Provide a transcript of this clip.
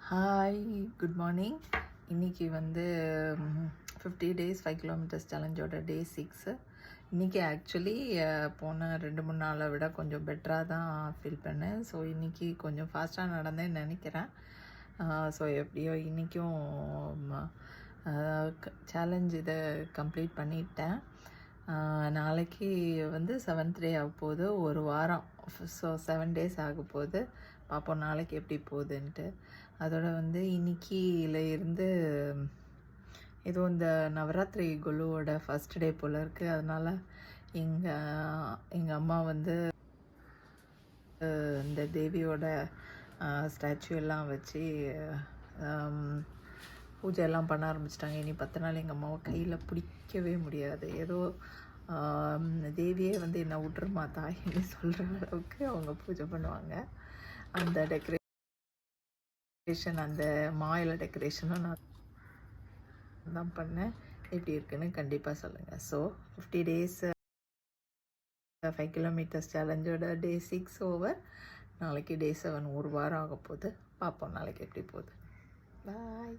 Hi, good morning. இன்றைக்கி வந்து 50 days 5 kilometers சேலஞ்சோட டே 6. இன்றைக்கி ஆக்சுவலி போன 2-3 நாளை விட கொஞ்சம் பெட்டராக தான் ஃபீல் பண்ணேன். ஸோ இன்றைக்கி கொஞ்சம் ஃபாஸ்ட்டாக நடந்தேன்னு நினைக்கிறேன். ஸோ எப்படியோ இன்றைக்கும் சேலஞ்ச் இதை கம்ப்ளீட் பண்ணிட்டேன். நாளைக்கு வந்து 7th day ஆக போகுது, ஒரு வாரம். ஸோ 7 days ஆக போகுது. பார்ப்போம் நாளைக்கு எப்படி போகுதுன்ட்டு. அதோட வந்து இன்னைக்கில இருந்து ஏதோ இந்த நவராத்திரி குழுவோட ஃபஸ்ட் டே போல் இருக்குது. அதனால் எங்கள் அம்மா வந்து இந்த தேவியோட ஸ்டாச்சு எல்லாம் வச்சு பூஜை எல்லாம் பண்ண ஆரம்பிச்சிட்டாங்க. இனி 10 நாள் எங்கள் அம்மாவை கையில் பிடிக்கவே முடியாது. ஏதோ தேவியே வந்து என்ன விட்டுருமா தாயின்னு சொல்கிற அளவுக்கு அவங்க பூஜை பண்ணுவாங்க. அந்த டெக்கரேஷன், அந்த மாயில டெக்கரேஷனும் நான் தான் பண்ணேன். எப்படி இருக்குன்னு கண்டிப்பாக சொல்லுங்கள். ஸோ 50 days 5 kilometers சேலஞ்சோட டே 6 ஓவர். நாளைக்கு டே 7, ஒரு வாரம் ஆக போகுது. பார்ப்போம் நாளைக்கு எப்படி போகுது. பாய்.